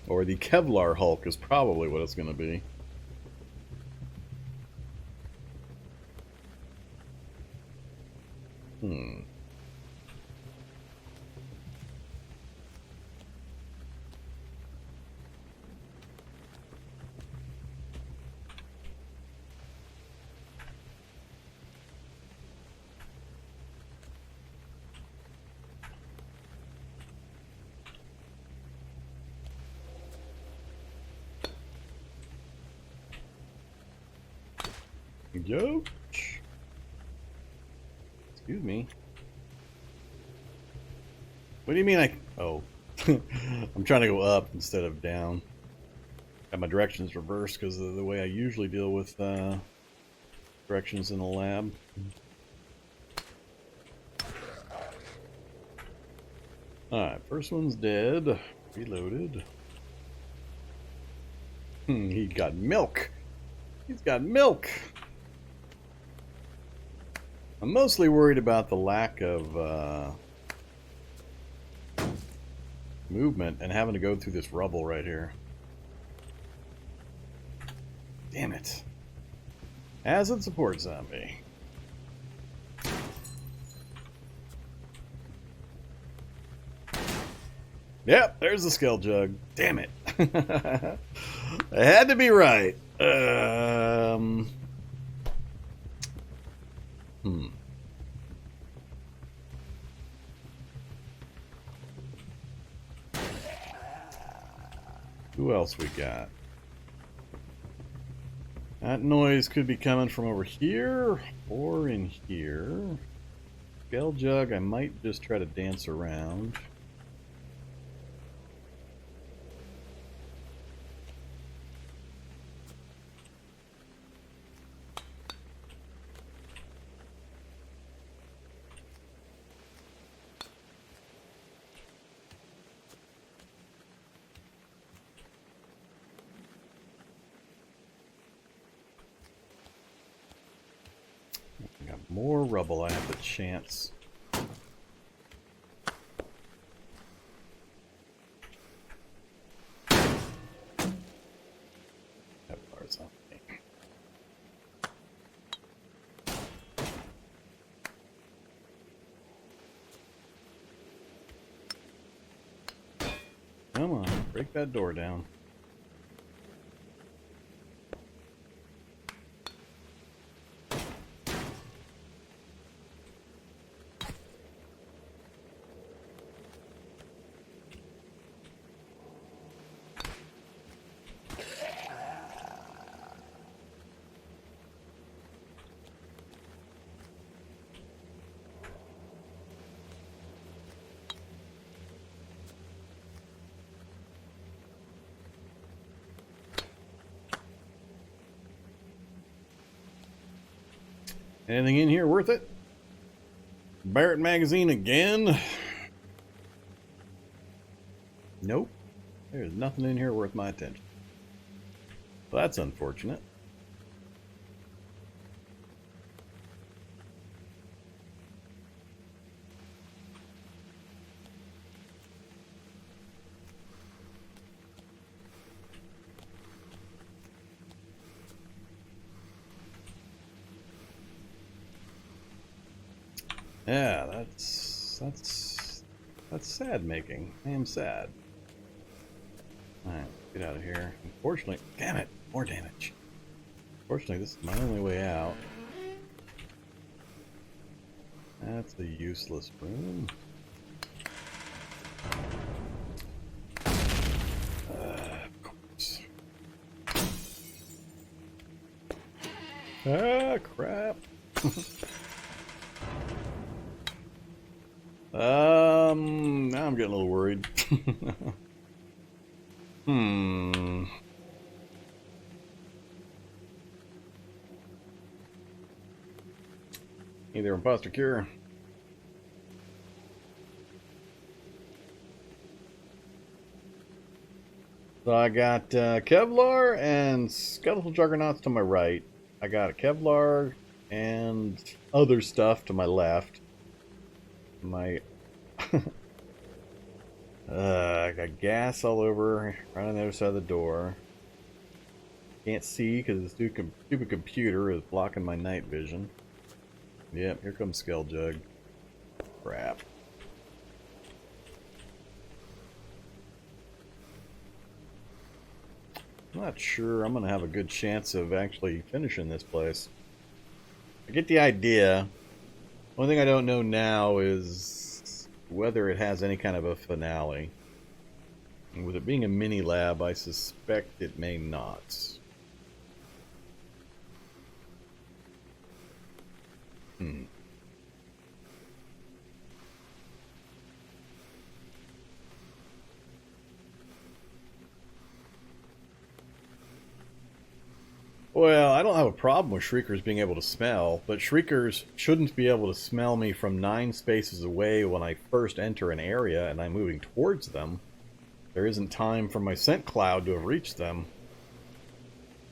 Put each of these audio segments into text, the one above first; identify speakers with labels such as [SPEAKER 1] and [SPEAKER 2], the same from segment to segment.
[SPEAKER 1] Or the Kevlar Hulk is probably what it's going to be. Yo. Excuse me. What do you mean I... Oh. I'm trying to go up instead of down. Got my directions reversed because of the way I usually deal with directions in the lab. Alright, first one's dead. Reloaded. He got milk. He's got milk. I'm mostly worried about the lack of movement and having to go through this rubble right here. Damn it. Acid support zombie. Yep, there's the skull jug. Damn it. I had to be right. Who else we got? That noise could be coming from over here or in here. Skull jug, I might just try to dance around. More rubble. I have the chance. That part's on me. Come on, break that door down. Anything in here worth it? Barrett magazine again? Nope. There's nothing in here worth my attention. Well, that's unfortunate. Yeah, that's sad making. I am sad. Alright, get out of here. Unfortunately, damn it, more damage. Unfortunately, this is my only way out. That's a useless room. Of course. Ah, crap. Now I'm getting a little worried. Either imposter cure. So I got Kevlar and Skeletal Juggernauts to my right. I got a Kevlar and other stuff to my left. My I got gas all over, right on the other side of the door. Can't see because the stupid computer is blocking my night vision. Yep, here comes Skelljug. Crap. I'm not sure I'm going to have a good chance of actually finishing this place. I get the idea. One thing I don't know now is whether it has any kind of a finale. And with it being a mini lab, I suspect it may not. Well, I don't have a problem with Shriekers being able to smell, but Shriekers shouldn't be able to smell me from 9 spaces away when I first enter an area and I'm moving towards them. There isn't time for my scent cloud to have reached them.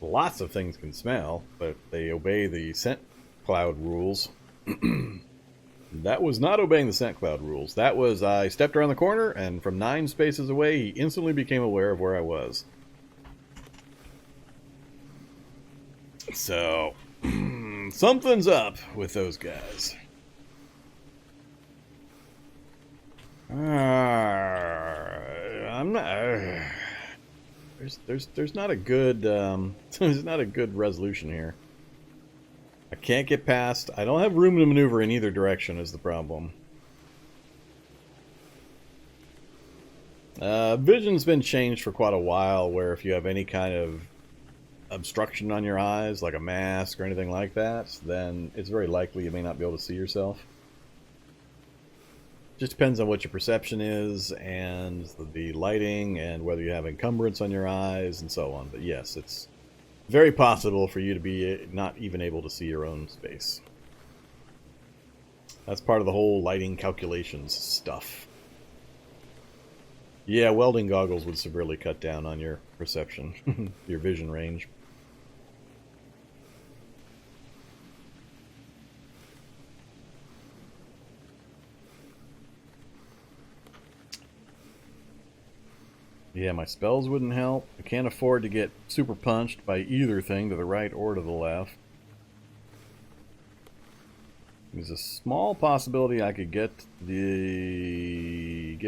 [SPEAKER 1] Lots of things can smell, but they obey the scent cloud rules. That was not obeying the scent cloud rules. That was I stepped around the corner, and from 9 spaces away, he instantly became aware of where I was. So, something's up with those guys. I'm not. There's not a good there's not a good resolution here. I can't get past. I don't have room to maneuver in either direction is the problem. Vision's been changed for quite a while, where if you have any kind of obstruction on your eyes, like a mask or anything like that, then it's very likely you may not be able to see yourself. Just depends on what your perception is, and the lighting, and whether you have encumbrance on your eyes, and so on. But yes, it's very possible for you to be not even able to see your own space. That's part of the whole lighting calculations stuff. Yeah, welding goggles would severely cut down on your perception, your vision range. Yeah, my spells wouldn't help. I can't afford to get super punched by either thing to the right or to the left. There's a small possibility I could get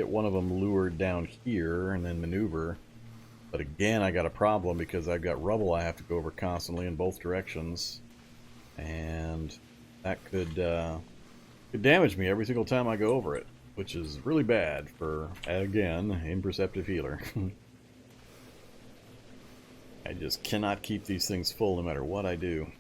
[SPEAKER 1] one of them lured down here and then maneuver. But again, I got a problem because I've got rubble I have to go over constantly in both directions. And that could damage me every single time I go over it, which is really bad for, again, imperceptive healer. I just cannot keep these things full no matter what I do.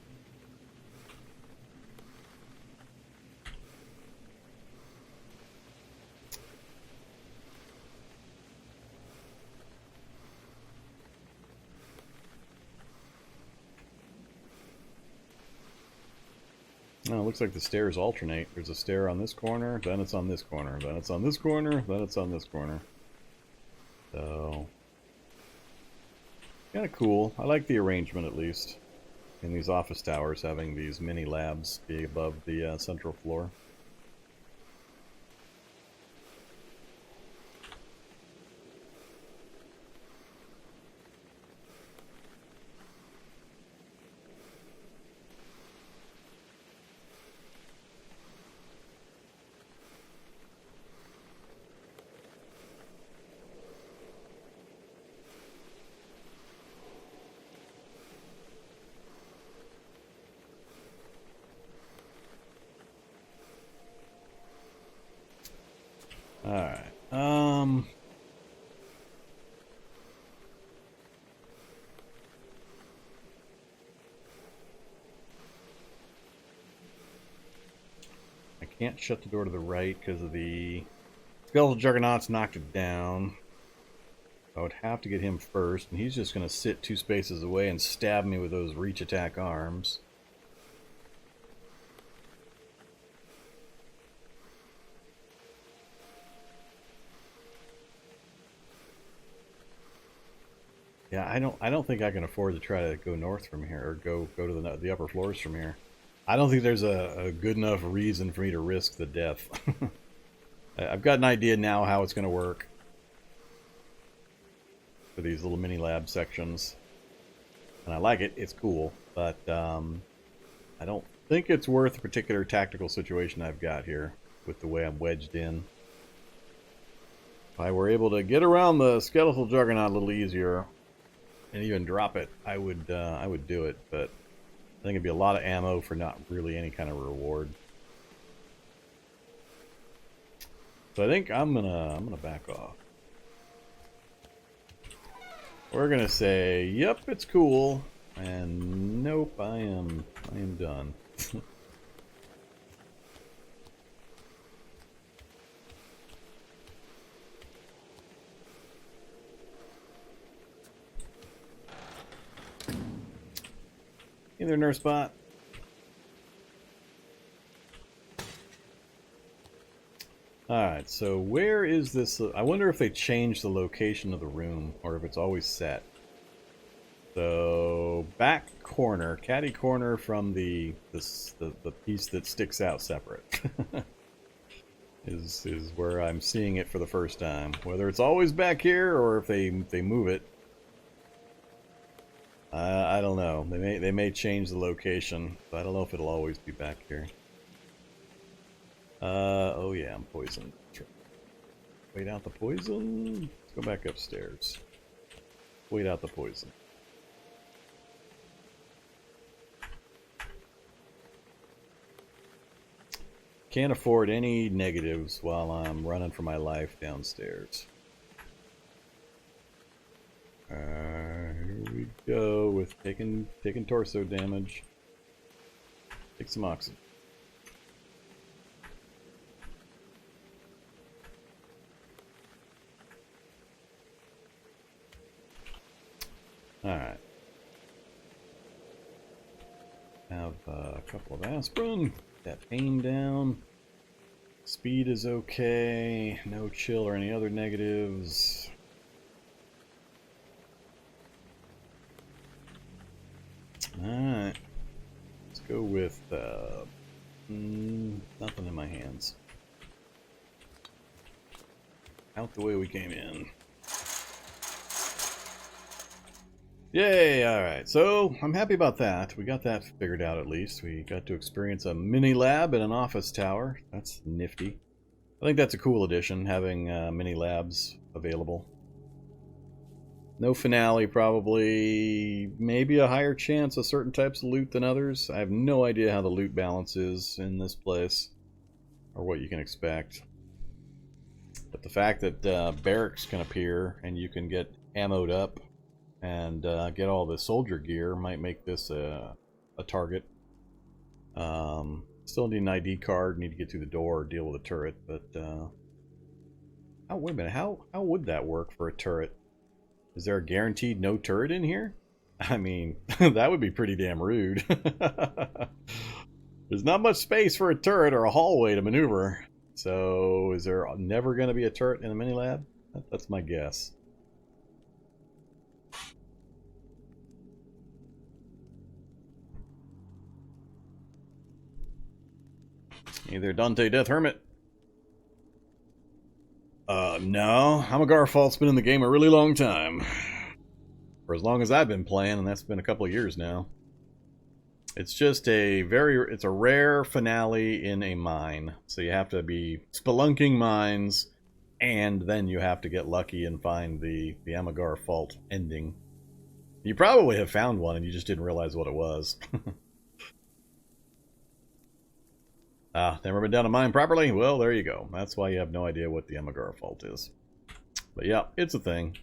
[SPEAKER 1] Oh, it looks like the stairs alternate. There's a stair on this corner, then it's on this corner, then it's on this corner, then it's on this corner. So, kind of cool. I like the arrangement, at least, in these office towers, having these mini labs be above the central floor. Alright, I can't shut the door to the right because of the Skeletal Juggernaut's knocked it down. I would have to get him first, and he's just going to sit 2 spaces away and stab me with those reach attack arms. Yeah, I don't think I can afford to try to go north from here, or go to the upper floors from here. I don't think there's a good enough reason for me to risk the death. I've got an idea now how it's going to work. for these little mini lab sections. And I like it, it's cool, but I don't think it's worth the particular tactical situation I've got here with the way I'm wedged in. If I were able to get around the skeletal juggernaut a little easier and even drop it, I would do it, but I think it'd be a lot of ammo for not really any kind of reward. So I think I'm gonna back off. We're gonna say, yep, it's cool, and nope, I am done. Hey there, Nursebot. Alright, so where is this? I wonder if they changed the location of the room, or if it's always set. So, back corner, caddy corner from the piece that sticks out separate. is where I'm seeing it for the first time. Whether it's always back here, or if they move it. I don't know. They may change the location, but I don't know if it'll always be back here. Oh yeah, I'm poisoned. Wait out the poison. Let's go back upstairs. Wait out the poison. Can't afford any negatives while I'm running for my life downstairs. Here we go with taking torso damage. Take some oxygen. Alright. Have a couple of aspirin. That pain down. Speed is okay. No chill or any other negatives. Alright. Let's go with nothing in my hands. Out the way we came in. Yay! Alright, so I'm happy about that. We got that figured out at least. We got to experience a mini lab in an office tower. That's nifty. I think that's a cool addition, having mini labs available. No finale, probably. Maybe a higher chance of certain types of loot than others. I have no idea how the loot balance is in this place, or what you can expect. But the fact that barracks can appear and you can get ammoed up and get all the soldier gear might make this a target. Still need an ID card, need to get through the door or deal with a turret, but oh, wait a minute, how would that work for a turret? Is there a guaranteed no turret in here? I mean, that would be pretty damn rude. There's not much space for a turret or a hallway to maneuver. So, is there never going to be a turret in a mini lab? That's my guess. Hey there, Dante Death Hermit. No. Amigara Fault's been in the game a really long time. For as long as I've been playing, and that's been a couple of years now. It's just it's a rare finale in a mine. So you have to be spelunking mines, and then you have to get lucky and find the Amigara Fault ending. You probably have found one and you just didn't realize what it was. Never been down a mine properly? Well, there you go. That's why you have no idea what the Amigara Fault is. But yeah, it's a thing.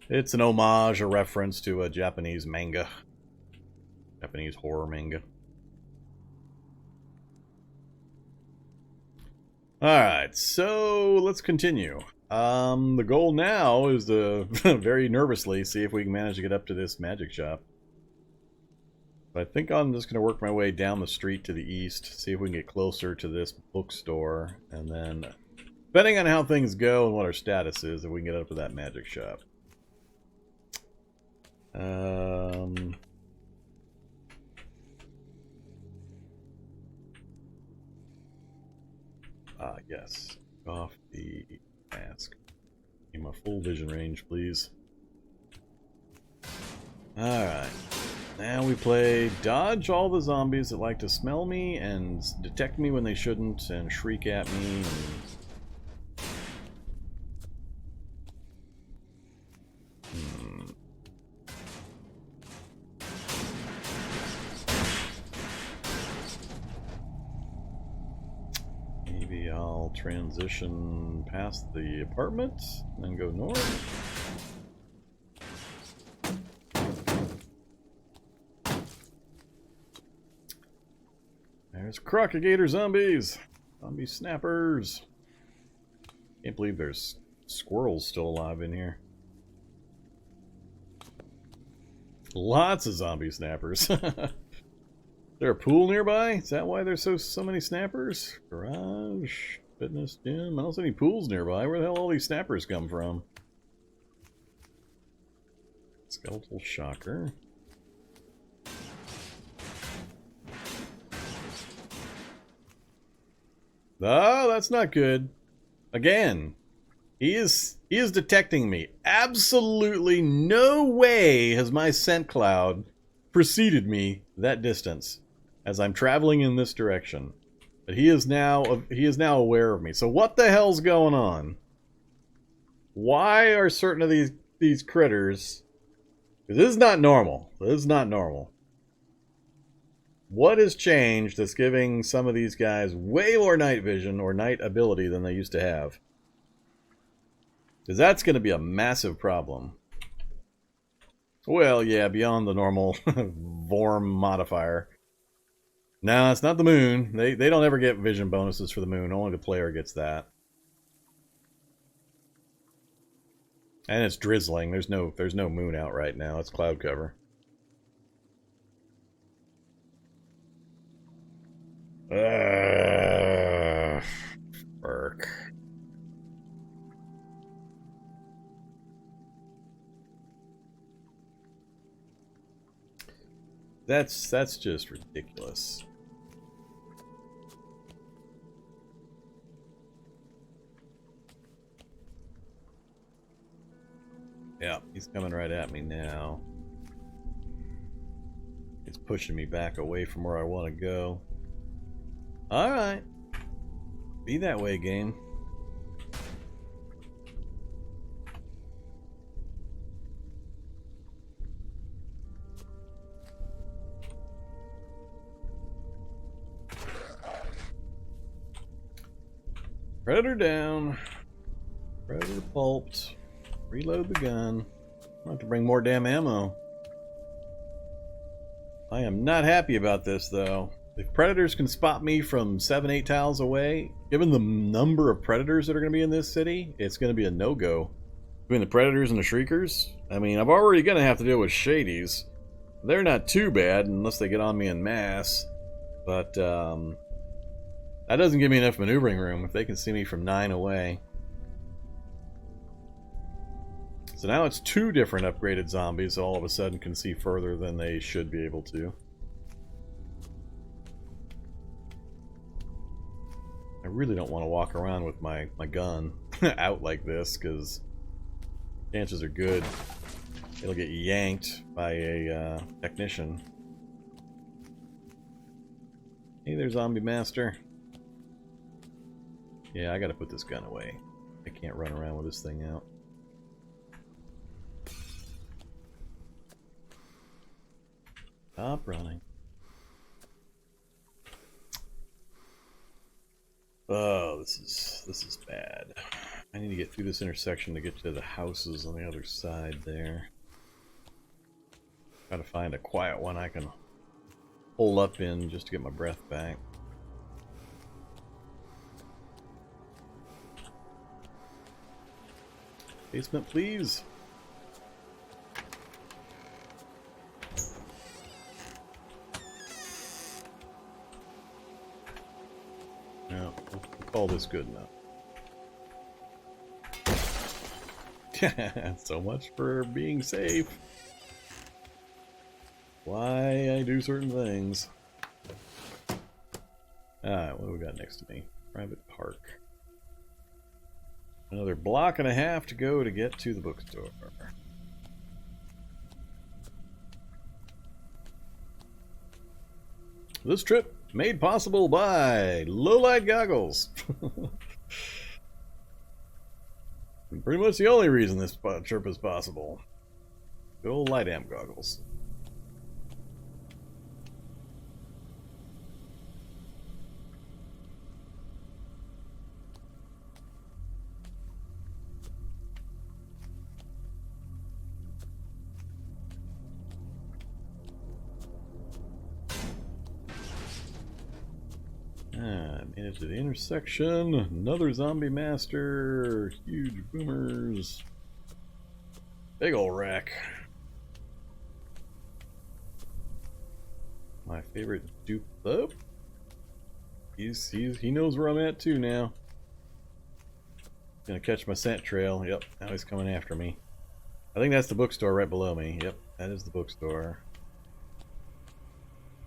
[SPEAKER 1] It's an homage, a reference to a Japanese manga. Japanese horror manga. Alright, so let's continue. The goal now is to very nervously see if we can manage to get up to this magic shop. But I think I'm just going to work my way down the street to the east, see if we can get closer to this bookstore, and then, depending on how things go and what our status is, if we can get up to that magic shop. Yes. Off the mask. Give me my full vision range, please. Alright. Now we play dodge all the zombies that like to smell me and detect me when they shouldn't and shriek at me. Maybe I'll transition past the apartment and then go north. There's crocagator zombies! Zombie snappers! Can't believe there's squirrels still alive in here. Lots of zombie snappers. Is there a pool nearby? Is that why there's so many snappers? Garage, fitness gym. I don't see any pools nearby. Where the hell all these snappers come from? Skeletal shocker. Oh, that's not good. Again, he is detecting me. Absolutely no way has my scent cloud preceded me that distance as I'm traveling in this direction. But he is now aware of me. So what the hell's going on? Why are certain of these critters? This is not normal. This is not normal. What has changed that's giving some of these guys way more night vision or night ability than they used to have? Because that's going to be a massive problem. Well, yeah, beyond the normal Vorm modifier. No, it's not the moon. They don't ever get vision bonuses for the moon. Only the player gets that. And it's drizzling. There's no moon out right now. It's cloud cover. Burk. That's just ridiculous. Yeah, he's coming right at me now. It's pushing me back away from where I want to go. Alright. Be that way, game. Predator down. Predator pulped. Reload the gun. I have to bring more damn ammo. I am not happy about this, though. If predators can spot me from 7-8 tiles away, given the number of predators that are going to be in this city, it's going to be a no-go. Between the predators and the shriekers, I mean, I'm already going to have to deal with shadies. They're not too bad unless they get on me en masse. But, that doesn't give me enough maneuvering room if they can see me from 9 away. So now it's 2 different upgraded zombies all of a sudden can see further than they should be able to. I really don't want to walk around with my gun out like this, because chances are good it'll get yanked by a technician. Hey there, zombie master. Yeah, I gotta put this gun away. I can't run around with this thing out. Stop running. Oh, this is bad. I need to get through this intersection to get to the houses on the other side there. Gotta find a quiet one I can hole up in just to get my breath back. Basement, please. No, we'll call this good enough. So much for being safe. Why I do certain things. Alright, what do we got next to me? Private park. Another block and a half to go to get to the bookstore. This trip made possible by low-light goggles. Pretty much the only reason this trip is possible. Good old light amp goggles. Made it to the intersection. Another zombie master. Huge boomers. Big ol' wreck. My favorite dupe. Oh, he knows where I'm at too now. Gonna catch my scent trail. Yep, now he's coming after me. I think that's the bookstore right below me. Yep, that is the bookstore.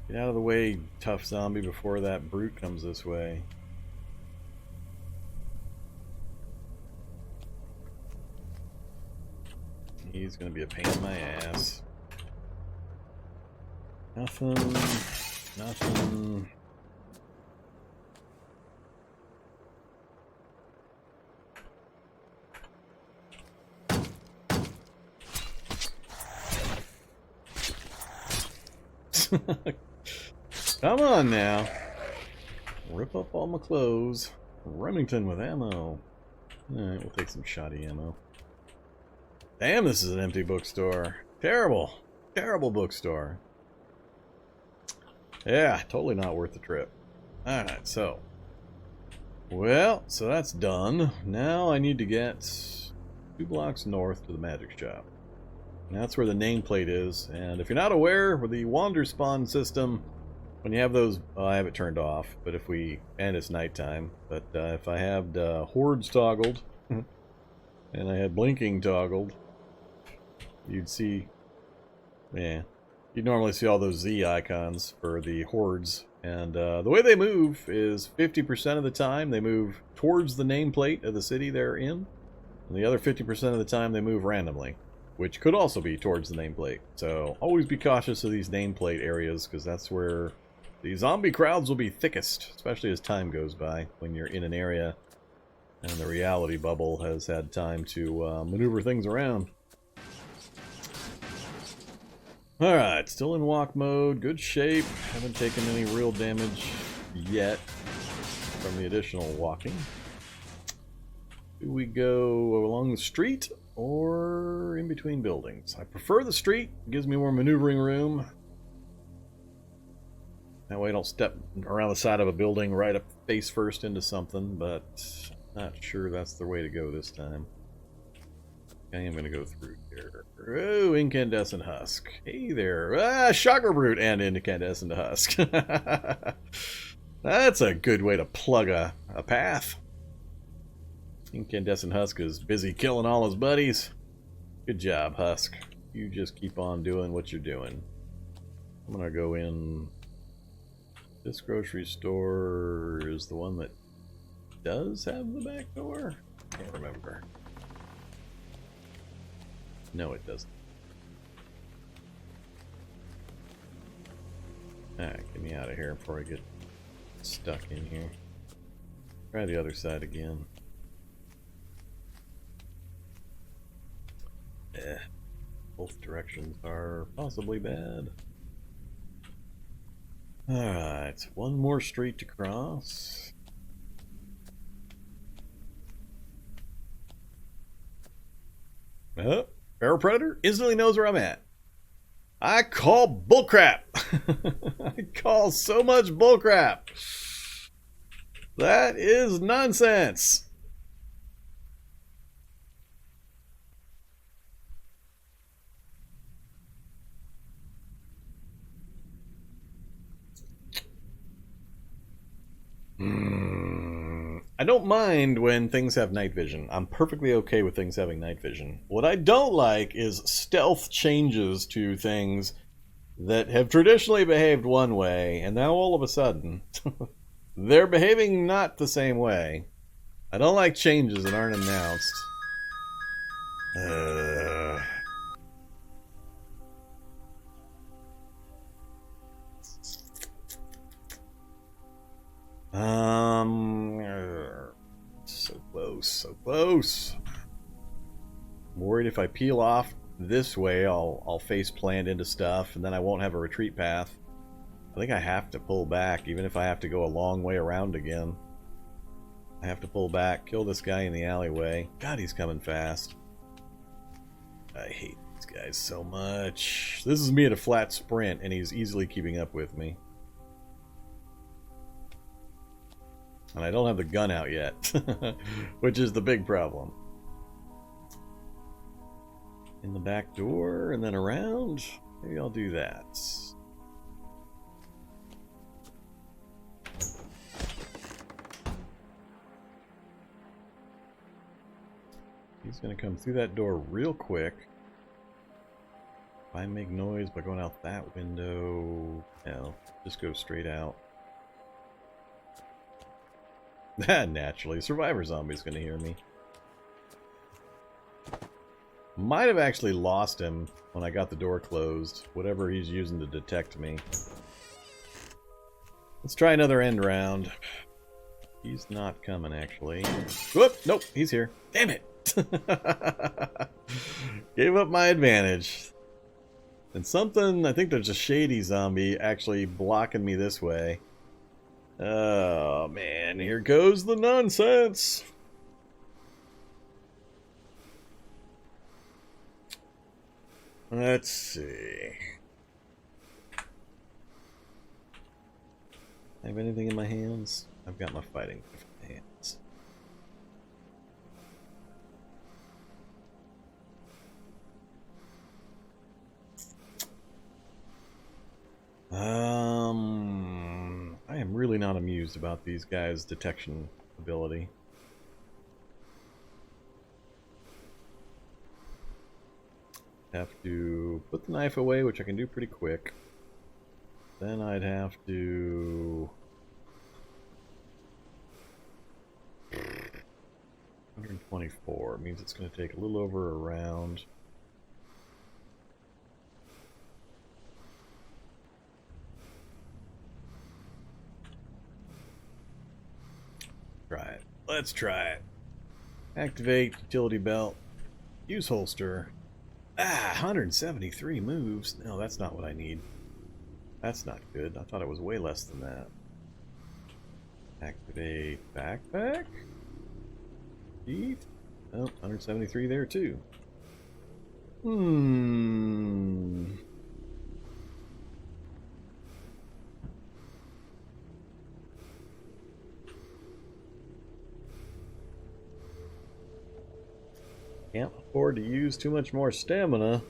[SPEAKER 1] Get out of the way, tough zombie, before that brute comes this way. He's gonna be a pain in my ass. Nothing. Nothing. Come on now. Rip up all my clothes. Remington with ammo. Alright, we'll take some shoddy ammo. Damn, this is an empty bookstore. Terrible. Terrible bookstore. Yeah, totally not worth the trip. Alright, so. Well, so that's done. Now I need to get 2 blocks north to the magic shop. And that's where the nameplate is. And if you're not aware, with the Wanderspawn system, when you have those, I have it turned off, but if we, and it's nighttime, but if I had hordes toggled, and I had blinking toggled, you'd see, yeah, you'd normally see all those Z icons for the hordes. And the way they move is 50% of the time they move towards the nameplate of the city they're in, and the other 50% of the time they move randomly, which could also be towards the nameplate. So always be cautious of these nameplate areas, because that's where the zombie crowds will be thickest, especially as time goes by, when you're in an area and the reality bubble has had time to maneuver things around. Alright, still in walk mode, good shape, haven't taken any real damage yet from the additional walking. Do we go along the street or in between buildings? I prefer the street, it gives me more maneuvering room. That way I don't step around the side of a building right up face first into something, but not sure that's the way to go this time. I am going to go through here. Oh, incandescent husk. Hey there. Ah, shocker brute and incandescent husk. That's a good way to plug a path. Incandescent husk is busy killing all his buddies. Good job, Husk. You just keep on doing what you're doing. I'm going to go in. This grocery store is the one that does have the back door? Can't remember. No, it doesn't. Alright, get me out of here before I get stuck in here. Try the other side again. Both directions are possibly bad. Alright, one more street to cross. Oh, Feral Predator instantly knows where I'm at. I call bullcrap. I call so much bullcrap. That is nonsense. I don't mind when things have night vision. I'm perfectly okay with things having night vision. What I don't like is stealth changes to things that have traditionally behaved one way, and now all of a sudden, they're behaving not the same way. I don't like changes that aren't announced. close. I'm worried if I peel off this way, I'll face plant into stuff, and then I won't have a retreat path. I think I have to pull back, even if I have to go a long way around again. I have to pull back, kill this guy in the alleyway. God, he's coming fast. I hate these guys so much. This is me at a flat sprint, and he's easily keeping up with me. And I don't have the gun out yet, which is the big problem. In the back door, and then around. Maybe I'll do that. He's going to come through that door real quick. If I make noise by going out that window, no, just go straight out. Naturally, Survivor Zombie's going to hear me. Might have actually lost him when I got the door closed. Whatever he's using to detect me. Let's try another end round. He's not coming, actually. Whoop! Nope, he's here. Damn it! Gave up my advantage. And something, I think there's a shady zombie actually blocking me this way. Oh man, here goes the nonsense. Let's see. I have anything in my hands? I've got my fighting in my hands. I am really not amused about these guys' detection ability. Have to put the knife away, which I can do pretty quick. Then I'd have to... 124 means it's going to take a little over a round. Try it. Let's try it. Activate utility belt. Use holster. 173 moves. No, that's not what I need. That's not good. I thought it was way less than that. Activate backpack. Eat. Oh, 173 there too. Can't afford to use too much more stamina.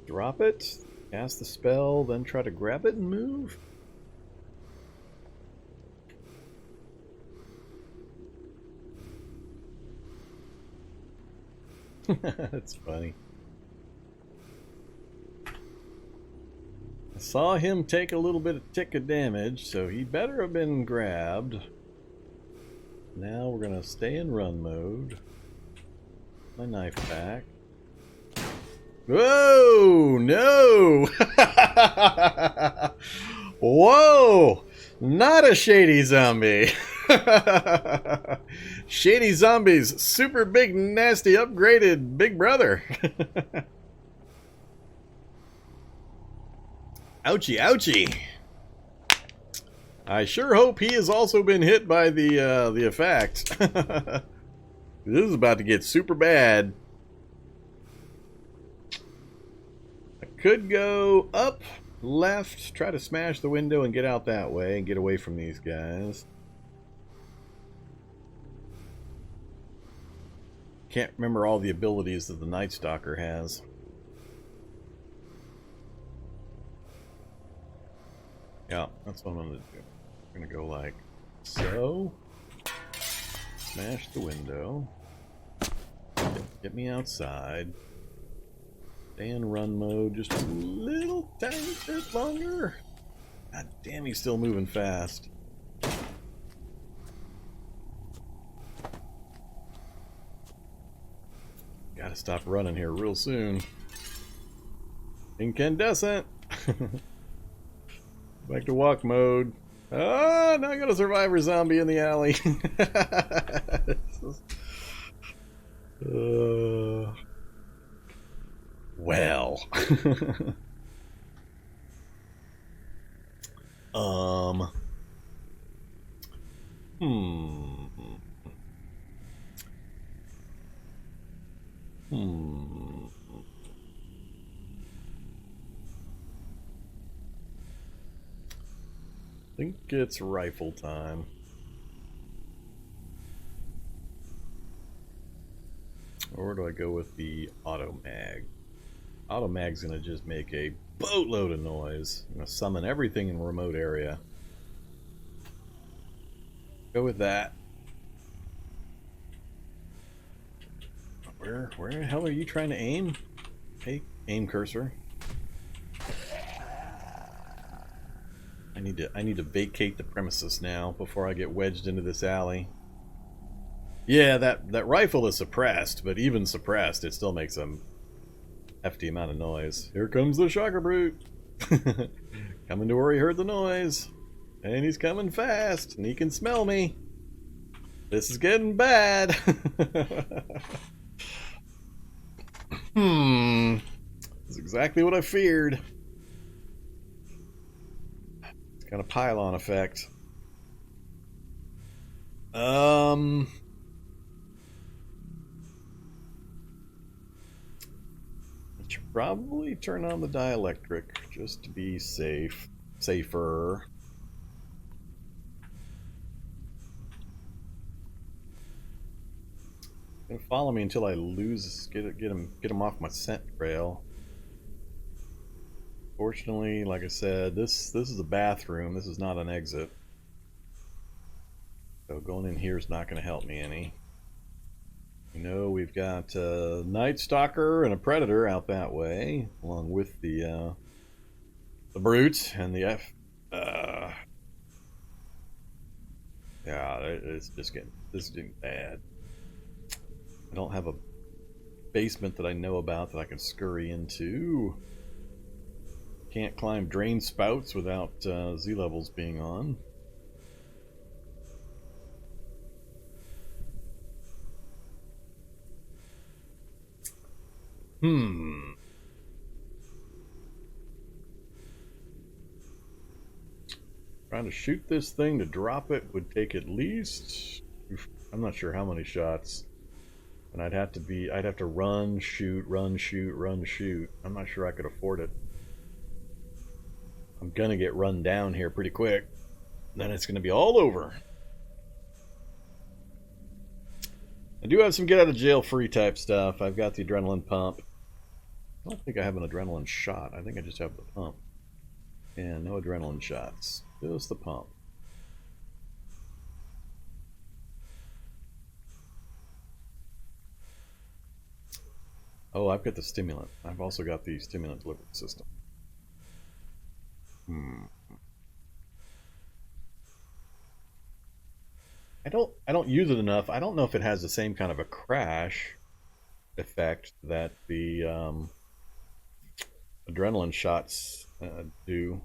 [SPEAKER 1] Drop it, cast the spell, then try to grab it and move. That's funny. I saw him take a little bit of tick of damage, so he better have been grabbed. Now we're gonna stay in run mode. My knife back. Whoa! No! Whoa! Not a shady zombie. Shady zombies, super big, nasty, upgraded big brother. Ouchie, ouchie. I sure hope he has also been hit by the effect. This is about to get super bad. I could go up, left, try to smash the window and get out that way and get away from these guys. Can't remember all the abilities that the Night Stalker has. Yeah, that's what I'm gonna do. I'm gonna go like so. Smash the window. Get me outside. Stay in run mode just a little tiny bit longer. God damn, he's still moving fast. Gotta stop running here real soon. Incandescent! Back to walk mode. Ah, now I got a survivor zombie in the alley. Well. Hmm. Hmm. I think it's rifle time. Or do I go with the auto mag? Auto mag's gonna just make a boatload of noise. I'm gonna summon everything in a remote area. Go with that. Where the hell are you trying to aim? Hey, aim cursor. I need to vacate the premises now before I get wedged into this alley. Yeah, that rifle is suppressed, but even suppressed, it still makes a hefty amount of noise. Here comes the shocker brute. Coming to where he heard the noise. And he's coming fast, and he can smell me. This is getting bad. That's exactly what I feared. It's got a pylon effect. I should probably turn on the dielectric just to be safer. Gonna follow me until I get him off my scent trail. Fortunately, like I said, this is a bathroom. This is not an exit. So going in here is not going to help me any. You know, we've got a Night Stalker and a Predator out that way, along with the Brute and the yeah, this is getting bad. I don't have a basement that I know about that I can scurry into. Can't climb drain spouts without Z levels being on. Trying to shoot this thing to drop it would take at least, I'm not sure how many shots. And I'd have to run, shoot, run, shoot, run, shoot. I'm not sure I could afford it. I'm gonna get run down here pretty quick. Then it's gonna be all over. I do have some get out of jail free type stuff. I've got the adrenaline pump. I don't think I have an adrenaline shot. I think I just have the pump. And no adrenaline shots. Just the pump. Oh, I've got the stimulant. I've also got the stimulant delivery system. I don't use it enough. I don't know if it has the same kind of a crash effect that the adrenaline shots do.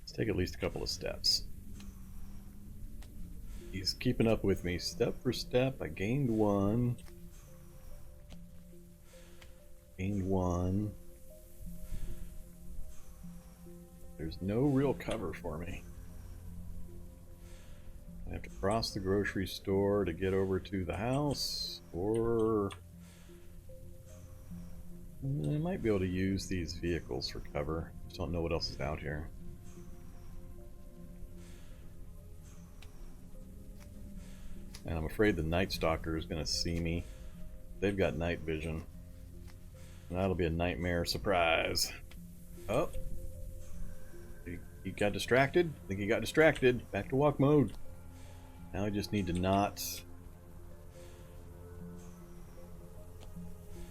[SPEAKER 1] Let's take at least a couple of steps. He's keeping up with me step for step. I gained one. Gained one. There's no real cover for me. I have to cross the grocery store to get over to the house, or I might be able to use these vehicles for cover. Just don't know what else is out here. And I'm afraid the Night Stalker is going to see me. They've got night vision. And that'll be a nightmare surprise. Oh. He got distracted? I think he got distracted. Back to walk mode. Now I just need to not...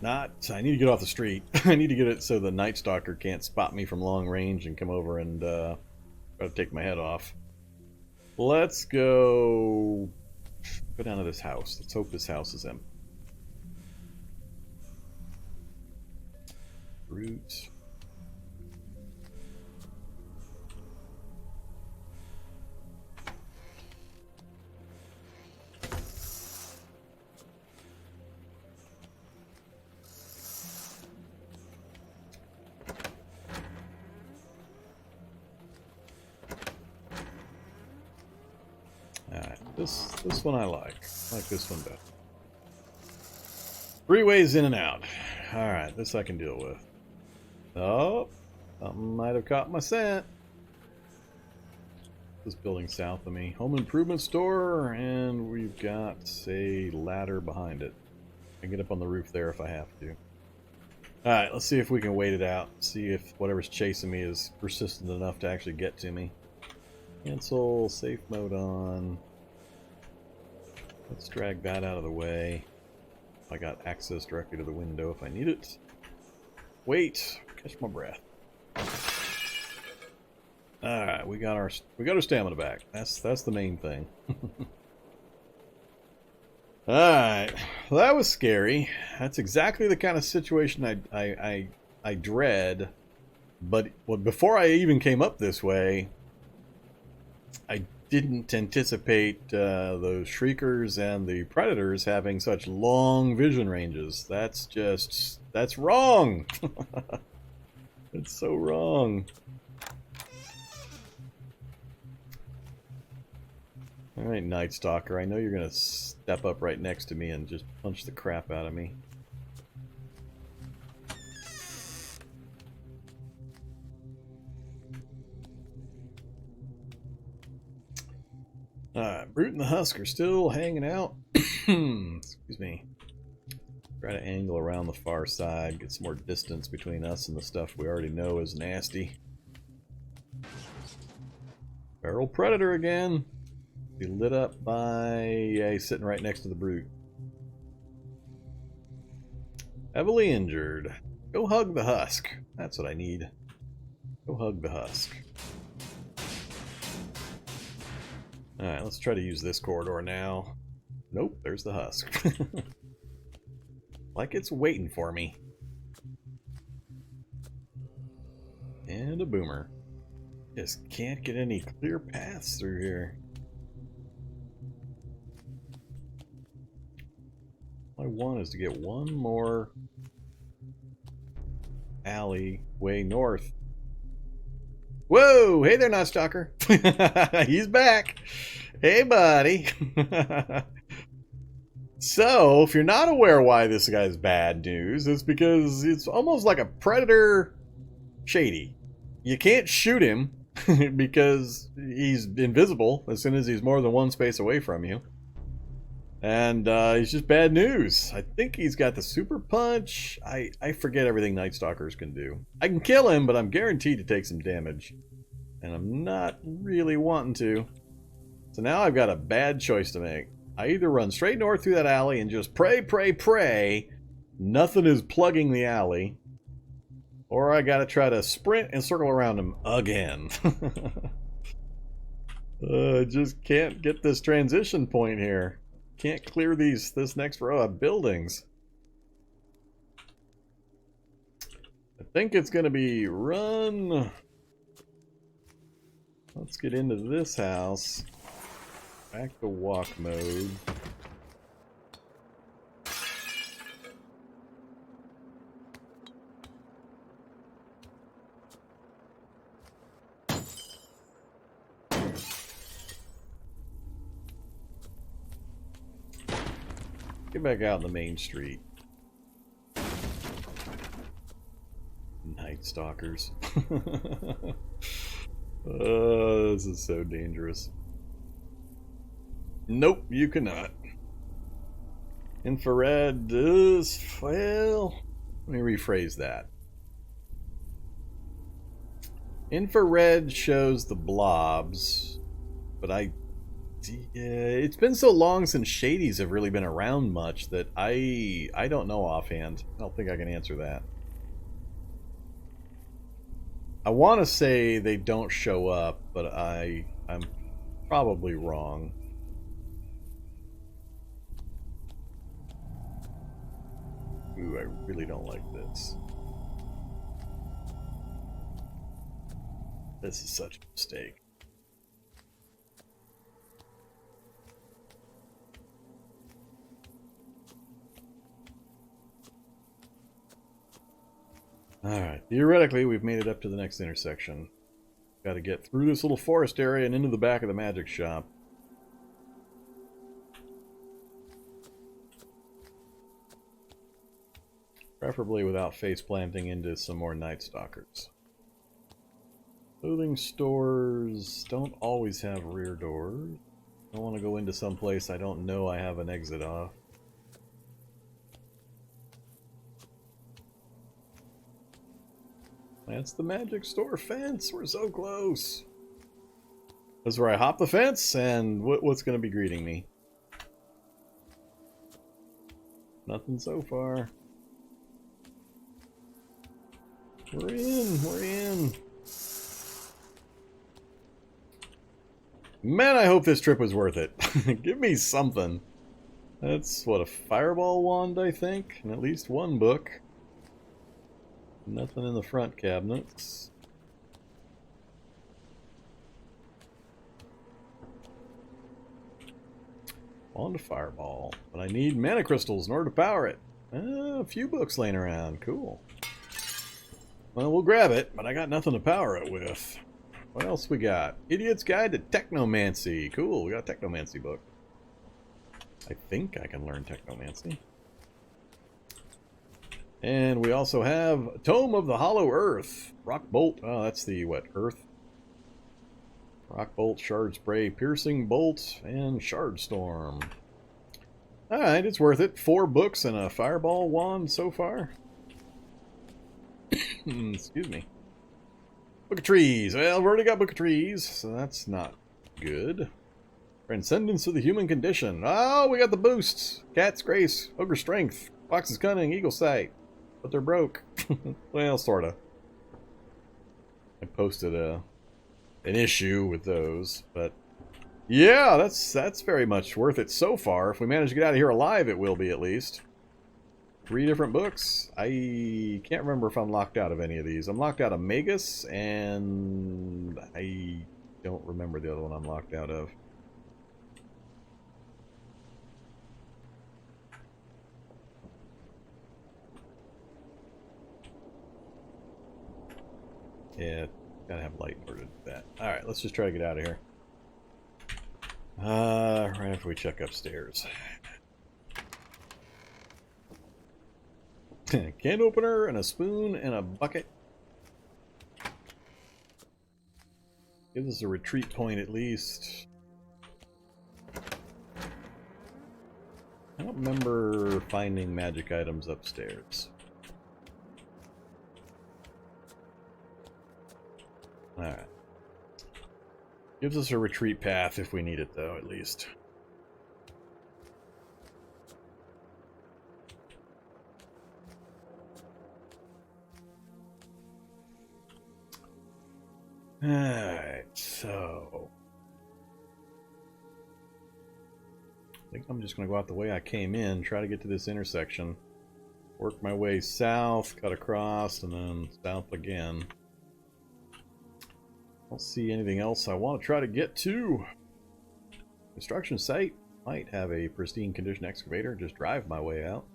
[SPEAKER 1] I need to get off the street. I need to get it so the Night Stalker can't spot me from long range and come over and try to take my head off. Let's go down to this house. Let's hope this house is empty. Brute. Alright, this one I like. I like this one better. 3 ways in and out. Alright, this I can deal with. Oh, something might have caught my scent. This building south of me. Home improvement store, and we've got a ladder behind it. I can get up on the roof there if I have to. Alright, let's see if we can wait it out. See if whatever's chasing me is persistent enough to actually get to me. Cancel, safe mode on. Let's drag that out of the way. I got access directly to the window if I need it. Wait, catch my breath. Alright, we got our stamina back. That's the main thing. Alright, well, that was scary. That's exactly the kind of situation I dread. But before I even came up this way, I didn't anticipate those shriekers and the predators having such long vision ranges. That's wrong. It's so wrong. Alright, Night Stalker, I know you're gonna step up right next to me and just punch the crap out of me. Alright, Brute and the Husk are still hanging out. Excuse me. Try to angle around the far side, get some more distance between us and the stuff we already know is nasty. Feral Predator again. Be lit up by... yeah, he's sitting right next to the Brute. Heavily injured. Go hug the Husk. That's what I need. Go hug the Husk. Alright, let's try to use this corridor now. Nope, there's the Husk. Like it's waiting for me. And a boomer. Just can't get any clear paths through here. All I want is to get one more alley way north. Whoa! Hey there, Night Stalker. He's back. Hey, buddy. So, if you're not aware why this guy's bad news, it's because it's almost like a predator shady. You can't shoot him because he's invisible as soon as he's more than one space away from you. And he's just bad news. I think he's got the super punch. I forget everything Night Stalkers can do. I can kill him, but I'm guaranteed to take some damage. And I'm not really wanting to. So now I've got a bad choice to make. I either run straight north through that alley and just pray, pray, pray. Nothing is plugging the alley. Or I gotta try to sprint and circle around him again. Just can't get this transition point here. Can't clear this next row of buildings. I think it's gonna be run. Let's get into this house. Back to walk mode. Get back out in the main street. Night Stalkers. This is so dangerous. Nope, you cannot. Infrared is... well... let me rephrase that. Infrared shows the blobs, but it's been so long since shadies have really been around much that I don't know offhand. I don't think I can answer that. I want to say they don't show up, but I'm probably wrong. Ooh, I really don't like this. This is such a mistake. Alright, theoretically we've made it up to the next intersection. Got to get through this little forest area and into the back of the magic shop. Preferably without face planting into some more Night Stalkers. Clothing stores don't always have rear doors. I don't want to go into some place I don't know I have an exit off. That's the magic store fence. We're so close. This is where I hop the fence, and what's going to be greeting me? Nothing so far. We're in. We're in. Man, I hope this trip was worth it. Give me something. That's, what, a fireball wand, I think? And at least one book. Nothing in the front cabinets. On to fireball. But I need mana crystals in order to power it. A few books laying around. Cool. Well, we'll grab it, but I got nothing to power it with. What else we got? Idiot's Guide to Technomancy. Cool, we got a Technomancy book. I think I can learn Technomancy. And we also have Tome of the Hollow Earth. Rock Bolt. Oh, that's the, what, Earth? Rock Bolt, Shard Spray, Piercing Bolt, and Shard Storm. Alright, it's worth it. 4 books and a fireball wand so far. Excuse me. Book of Trees. Well, I've already got Book of Trees, so that's not good. Transcendence of the Human Condition. Oh, we got the boosts. Cat's Grace, Ogre Strength, Fox's Cunning, Eagle Sight. But they're broke. Well, sorta. I posted an issue with those, but yeah, that's very much worth it so far. If we manage to get out of here alive, it will be at least. 3 different books. I can't remember if I'm locked out of any of these. I'm locked out of Magus, and I don't remember the other one I'm locked out of. Yeah, gotta have light in order to do that. Alright, let's just try to get out of here. Right after we check upstairs. Can opener and a spoon and a bucket. Gives us a retreat point at least. I don't remember finding magic items upstairs. Alright. Gives us a retreat path if we need it though, at least. Alright, so I think I'm just going to go out the way I came in, try to get to this intersection, work my way south, cut across, and then south again. Don't see anything else I want to try to get to. Construction site might have a pristine condition excavator, just drive my way out.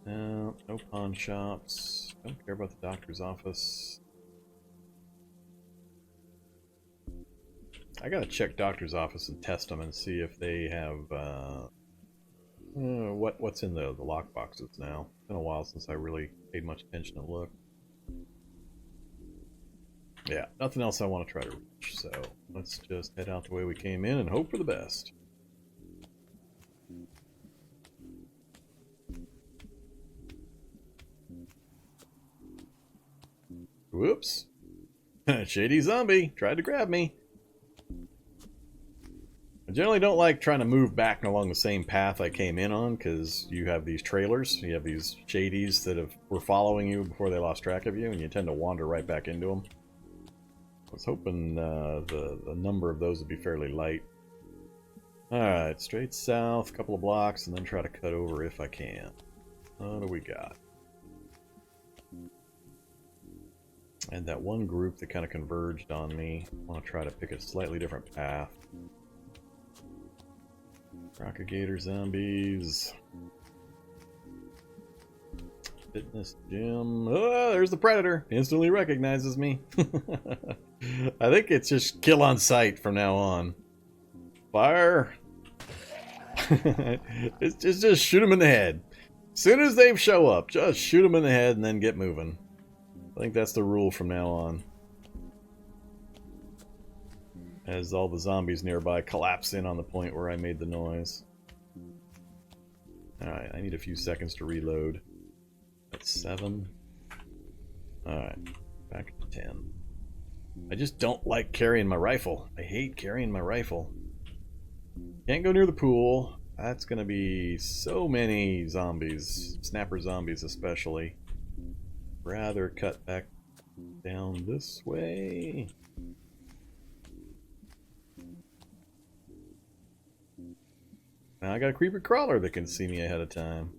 [SPEAKER 1] No pawn shops. Don't care about the doctor's office. I gotta check doctor's office and test them and see if they have what's in the lock boxes now. It's been a while since I really paid much attention to look. Yeah, nothing else I want to try to reach, so let's just head out the way we came in and hope for the best. Whoops. Shady zombie tried to grab me. I generally don't like trying to move back along the same path I came in on, because you have these trailers, you have these shadies that were following you before they lost track of you, and you tend to wander right back into them. I was hoping the number of those would be fairly light. Alright, straight south, a couple of blocks, and then try to cut over if I can. What do we got? And that one group that kind of converged on me, I want to try to pick a slightly different path. Propagator zombies. Fitness gym. Oh, there's the predator. Instantly recognizes me. I think it's just kill on sight from now on. Fire. it's just shoot them in the head. As soon as they show up, just shoot them in the head and then get moving. I think that's the rule from now on. As all the zombies nearby collapse in on the point where I made the noise. Alright, I need a few seconds to reload. That's 7. Alright, back to 10. I just don't like carrying my rifle. I hate carrying my rifle. Can't go near the pool. That's gonna be so many zombies. Snapper zombies especially. Rather cut back down this way. Now I got a creeper crawler that can see me ahead of time.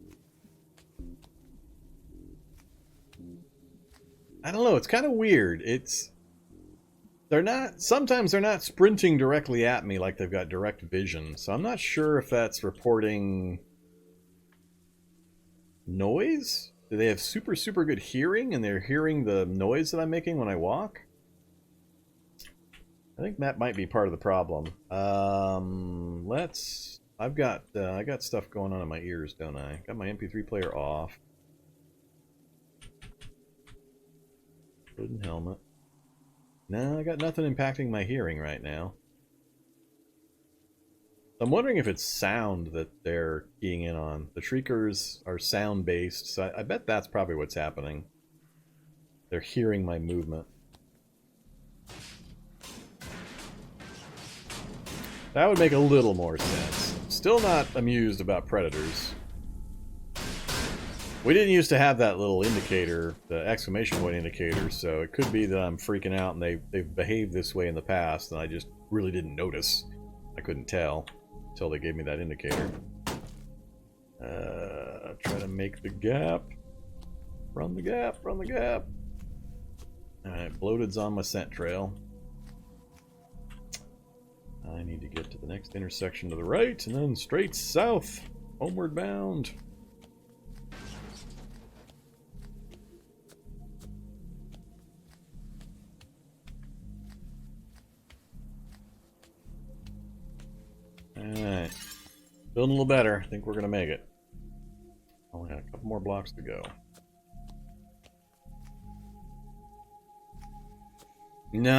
[SPEAKER 1] I don't know, it's kind of weird. Sometimes they're not sprinting directly at me like they've got direct vision. So I'm not sure if that's reporting noise? Do they have super good hearing and they're hearing the noise that I'm making when I walk? I think that might be part of the problem. I got stuff going on in my ears, don't I? Got my MP3 player off. Hood and helmet. No, I got nothing impacting my hearing right now. I'm wondering if it's sound that they're keying in on. The shriekers are sound-based, so I bet that's probably what's happening. They're hearing my movement. That would make a little more sense. Still not amused about predators. We didn't used to have that little indicator, the exclamation point indicator, so it could be that I'm freaking out and they've behaved this way in the past and I just really didn't notice. I couldn't tell until they gave me that indicator. Try to make the gap. Run the gap, run the gap. Alright, bloated's on my scent trail. I need to get to the next intersection to the right and then straight south. Homeward bound. Alright. Feeling a little better. I think we're going to make it. Only got a couple more blocks to go. No,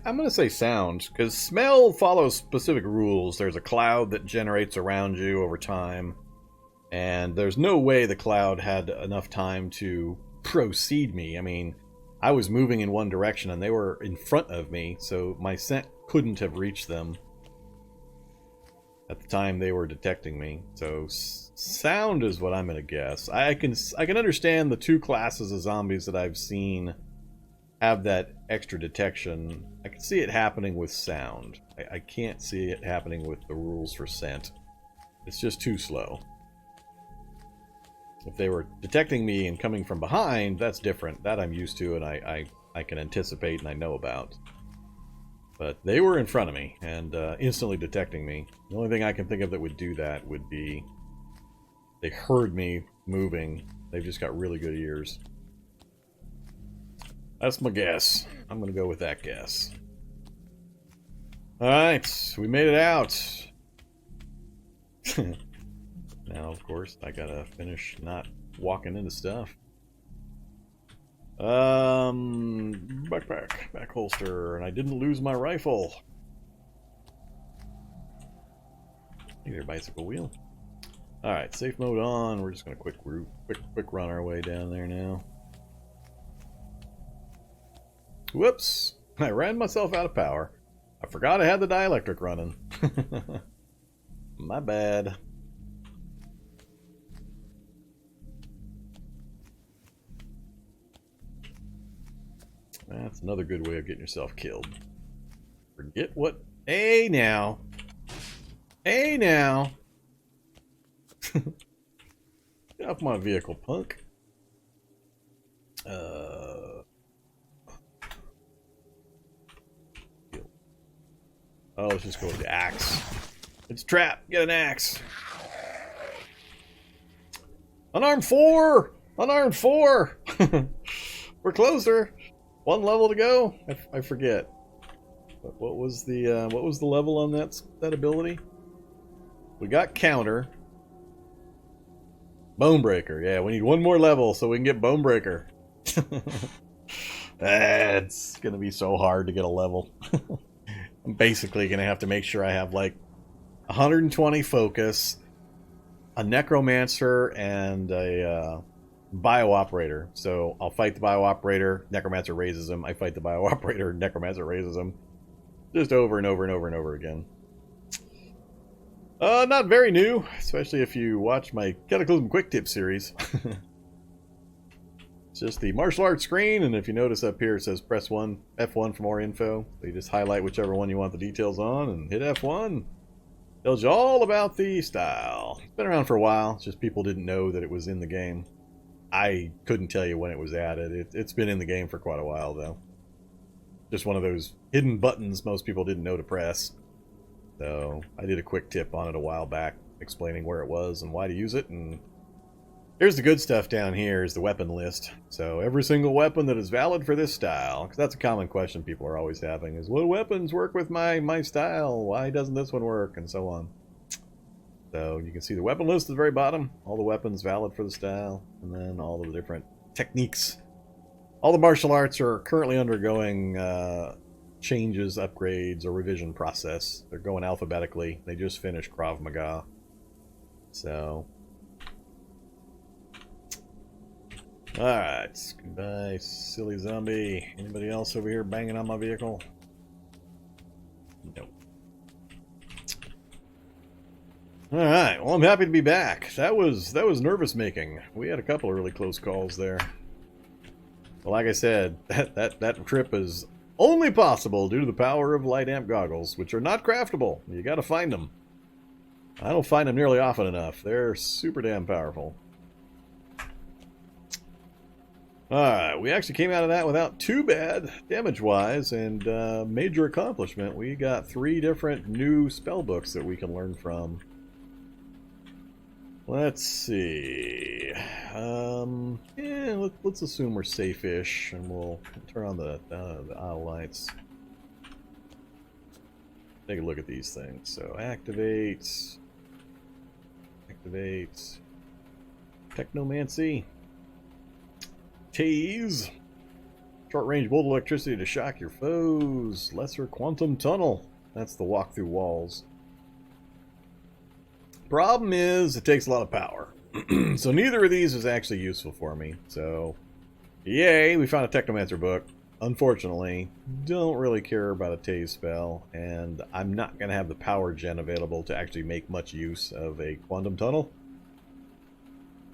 [SPEAKER 1] I'm going to say sound, because smell follows specific rules. There's a cloud that generates around you over time, and there's no way the cloud had enough time to precede me. I mean, I was moving in one direction, and they were in front of me, so my scent couldn't have reached them at the time they were detecting me. So sound is what I'm going to guess. I can understand the two classes of zombies that I've seen have that extra detection. I can see it happening with sound. I can't see it happening with the rules for scent. It's just too slow. If they were detecting me and coming from behind, that's different. That I'm used to and I can anticipate and I know about. But they were in front of me and instantly detecting me. The only thing I can think of that would do that would be they heard me moving. They've just got really good ears. That's my guess. I'm going to go with that guess. Alright, we made it out. Now, of course, I gotta finish not walking into stuff. Backpack, back holster, and I didn't lose my rifle. Hey there, bicycle wheel. Alright, safe mode on. We're just gonna quick run our way down there now. Whoops! I ran myself out of power. I forgot I had the dielectric running. My bad. That's another good way of getting yourself killed. Forget what... Hey now! Hey now! Get off my vehicle, punk. Oh, let's just go with the axe. It's a trap. Get an axe. Unarmed 4! Unarmed 4! We're closer. One level to go. I forget. But what was the level on that ability? We got counter. Bonebreaker. Yeah, we need one more level so we can get Bonebreaker. It's gonna be so hard to get a level. I'm basically gonna have to make sure I have like 120 focus, a necromancer, and a bio operator. So I'll fight the bio operator, necromancer raises him. I fight the bio operator, necromancer raises him. Just over and over and over and over again. Not very new, especially if you watch my Cataclysm Quick Tip series. It's just the martial arts screen, and if you notice up here it says press F1 for more info. So you just highlight whichever one you want the details on and hit F1. Tells you all about the style. It's been around for a while, it's just people didn't know that it was in the game. I couldn't tell you when it was added. It's been in the game for quite a while though. Just one of those hidden buttons most people didn't know to press. So I did a quick tip on it a while back explaining where it was and why to use it, and here's the good stuff down here is the weapon list. So every single weapon that is valid for this style, because that's a common question people are always having, is what weapons work with my style? Why doesn't this one work? And so on. So you can see the weapon list at the very bottom, all the weapons valid for the style, and then all of the different techniques. All the martial arts are currently undergoing changes, upgrades, or revision process. They're going alphabetically. They just finished Krav Maga. So alright, goodbye, silly zombie. Anybody else over here banging on my vehicle? Nope. Alright, well I'm happy to be back. That was nervous making. We had a couple of really close calls there. But like I said, that trip is only possible due to the power of light amp goggles, which are not craftable. You gotta find them. I don't find them nearly often enough. They're super damn powerful. Alright, we actually came out of that without too bad damage-wise, and major accomplishment. We got 3 different new spell books that we can learn from. Let's see. Yeah, let's assume we're safe-ish, and we'll turn on the aisle lights. Take a look at these things. So activate, Technomancy, Tase, short-range bolt electricity to shock your foes, lesser quantum tunnel. That's the walk through walls. Problem is, it takes a lot of power. So neither of these is actually useful for me. So, yay, we found a Technomancer book. Unfortunately, don't really care about a Tase spell, and I'm not going to have the power gen available to actually make much use of a Quantum Tunnel.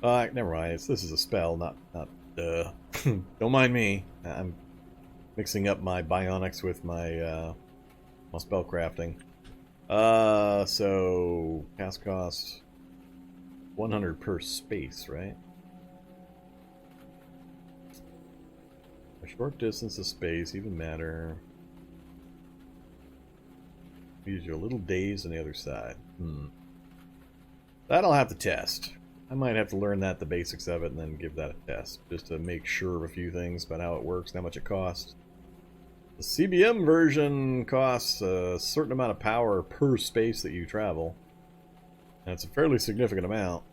[SPEAKER 1] Never mind, this is a spell, not don't mind me. I'm mixing up my bionics with my, my spell crafting. So cast cost 100 per space, right? A short distance of space, even matter. Use your little daze on the other side. That I'll have to test. I might have to learn that, the basics of it, and then give that a test, just to make sure of a few things about how it works and how much it costs. The CBM version costs a certain amount of power per space that you travel. And it's a fairly significant amount.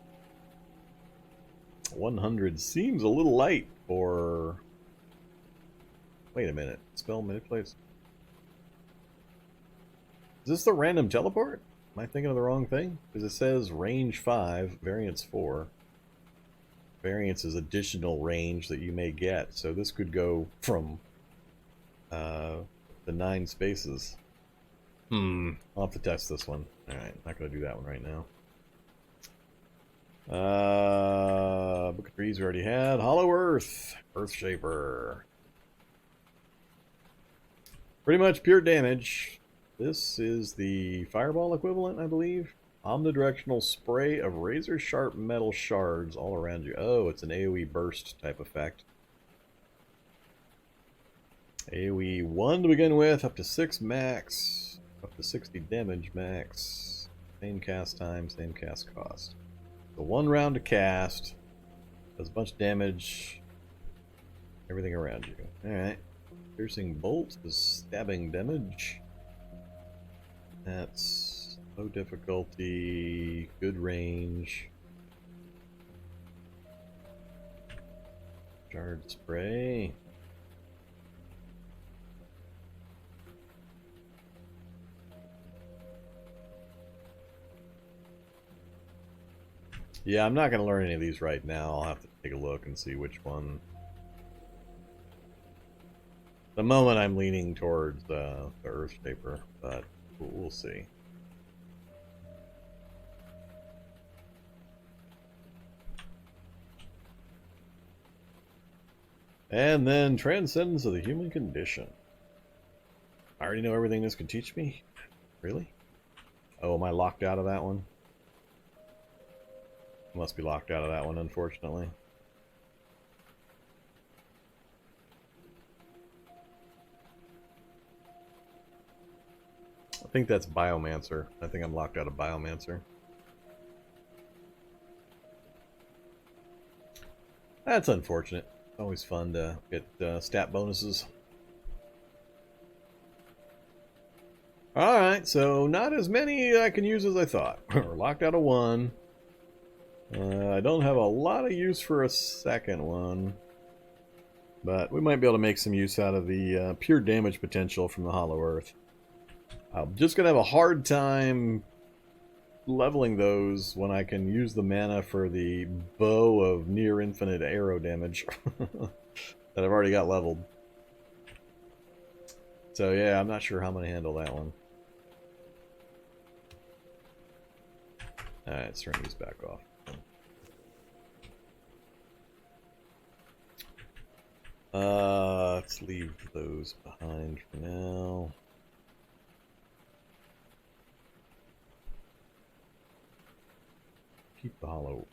[SPEAKER 1] 100 seems a little light for... Wait a minute. Spell manipulates. Is this the random teleport? Am I thinking of the wrong thing? Because it says range 5, variance 4. Variance is additional range that you may get. So this could go from... the 9 spaces. I'll have to test this one. Alright, not going to do that one right now. Book of Trees we already had. Hollow Earth. Earthshaper. Pretty much pure damage. This is the Fireball equivalent, I believe. Omnidirectional spray of razor-sharp metal shards all around you. Oh, it's an AoE burst type effect. AoE 1 to begin with, up to 6 max. Up to 60 damage max. Same cast time, same cast cost. So 1 round to cast. Does a bunch of damage. Everything around you. Alright. Piercing bolt is stabbing damage. That's low difficulty, good range. Shard spray. Yeah, I'm not going to learn any of these right now. I'll have to take a look and see which one. At the moment, I'm leaning towards the Earth Shaper, but we'll see. And then Transcendence of the Human Condition. I already know everything this could teach me? Really? Oh, am I locked out of that one? Must be locked out of that one, unfortunately. I think that's Biomancer. I think I'm locked out of Biomancer. That's unfortunate. Always fun to get stat bonuses. Alright, so not as many I can use as I thought. We're locked out of 1. I don't have a lot of use for a second one. But we might be able to make some use out of the pure damage potential from the Hollow Earth. I'm just going to have a hard time leveling those when I can use the mana for the bow of near infinite arrow damage that I've already got leveled. So yeah, I'm not sure how I'm going to handle that one. Alright, let's turn these back off. Let's leave those behind for now. Keep the hollow.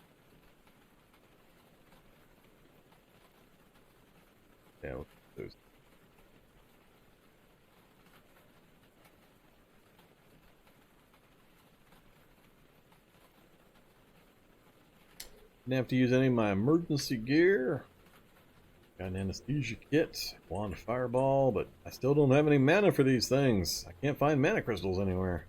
[SPEAKER 1] Yeah, those. Didn't have to use any of my emergency gear. Got an anesthesia kit, wand fireball, but I still don't have any mana for these things. I can't find mana crystals anywhere.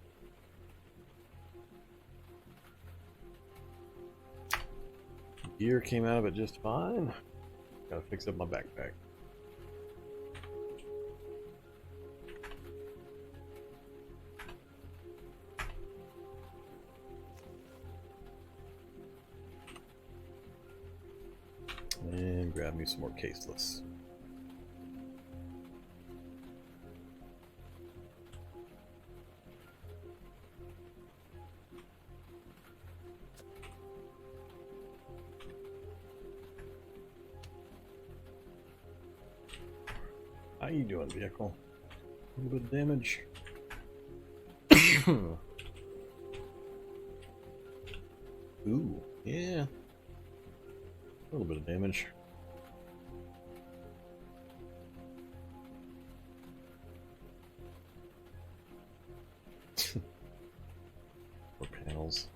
[SPEAKER 1] Gear came out of it just fine. Gotta fix up my backpack. And grab me some more caseless. How you doing, vehicle? A little bit of damage. Ooh, yeah. A little bit of damage. Four panels.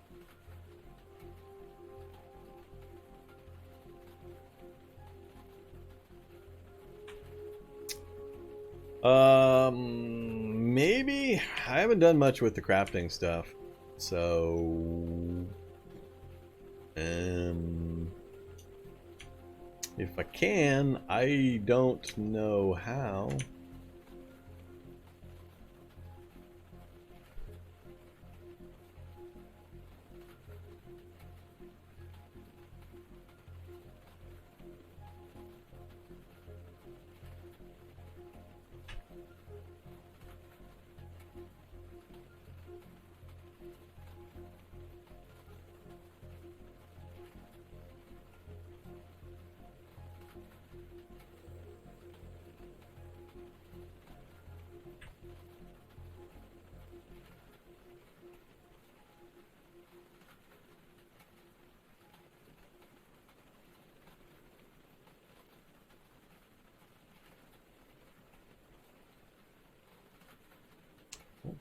[SPEAKER 1] Maybe. I haven't done much with the crafting stuff, so if I can, I don't know how.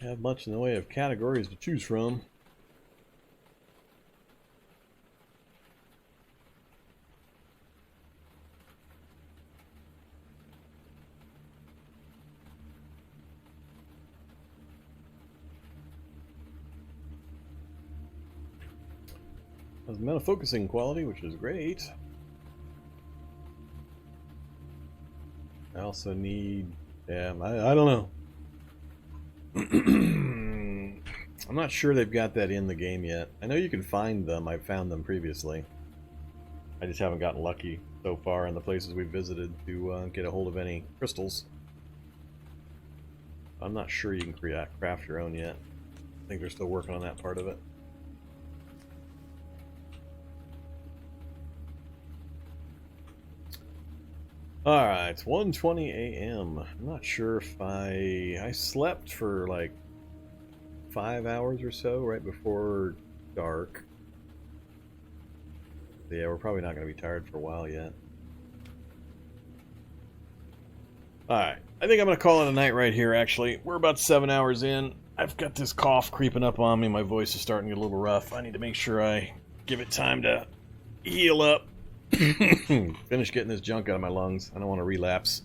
[SPEAKER 1] have much in the way of categories to choose from. Has meta focusing quality, which is great. I also need, yeah, I don't know. I'm not sure they've got that in the game yet. I know you can find them. I've found them previously. I just haven't gotten lucky so far in the places we've visited to get a hold of any crystals. I'm not sure you can craft your own yet. I think they're still working on that part of it. Alright, it's 1:20 a.m. I'm not sure if I slept for like 5 hours or so right before dark. Yeah, we're probably not going to be tired for a while yet. Alright, I think I'm going to call it a night right here, actually. We're about 7 hours in. I've got this cough creeping up on me. My voice is starting to get a little rough. I need to make sure I give it time to heal up. Finish getting this junk out of my lungs. I don't want to relapse.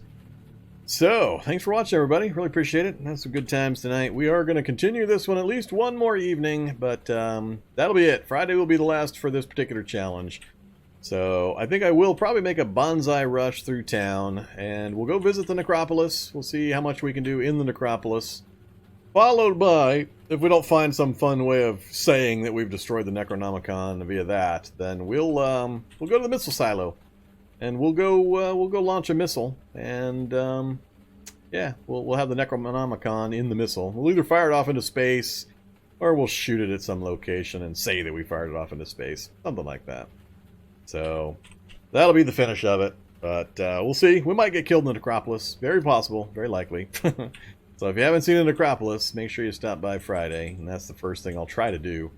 [SPEAKER 1] So, thanks for watching, everybody. Really appreciate it. Had some good times tonight. We are going to continue this one at least one more evening, but that'll be it. Friday will be the last for this particular challenge. So, I think I will probably make a bonsai rush through town, and we'll go visit the necropolis. We'll see how much we can do in the necropolis. Followed by, if we don't find some fun way of saying that we've destroyed the Necronomicon via that, then we'll go to the missile silo, and we'll go launch a missile, and yeah, we'll have the Necronomicon in the missile. We'll either fire it off into space, or we'll shoot it at some location and say that we fired it off into space, something like that. So that'll be the finish of it. But we'll see. We might get killed in the necropolis. Very possible. Very likely. So if you haven't seen the necropolis, make sure you stop by Friday. And that's the first thing I'll try to do.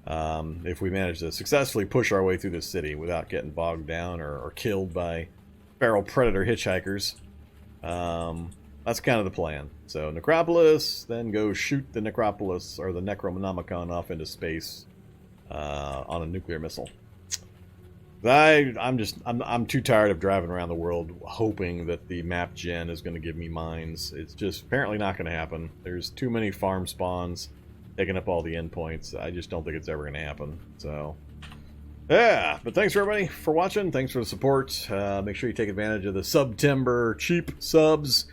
[SPEAKER 1] If we manage to successfully push our way through this city without getting bogged down or killed by feral predator hitchhikers. That's kind of the plan. So Necropolis, then go shoot the Necropolis or the Necronomicon off into space on a nuclear missile. I'm too tired of driving around the world hoping that the map gen is going to give me mines. It's just apparently not going to happen. There's too many farm spawns taking up all the endpoints. I just don't think it's ever going to happen. So, yeah. But thanks for everybody for watching. Thanks for the support. Make sure you take advantage of the September cheap subs.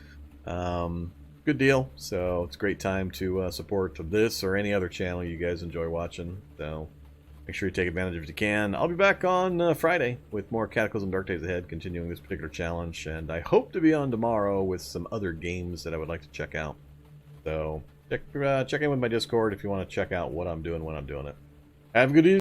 [SPEAKER 1] Good deal. So it's a great time to support this or any other channel you guys enjoy watching. So make sure you take advantage if you can. I'll be back on Friday with more Cataclysm Dark Days Ahead, continuing this particular challenge. And I hope to be on tomorrow with some other games that I would like to check out. So check in with my Discord if you want to check out what I'm doing when I'm doing it. Have a good evening.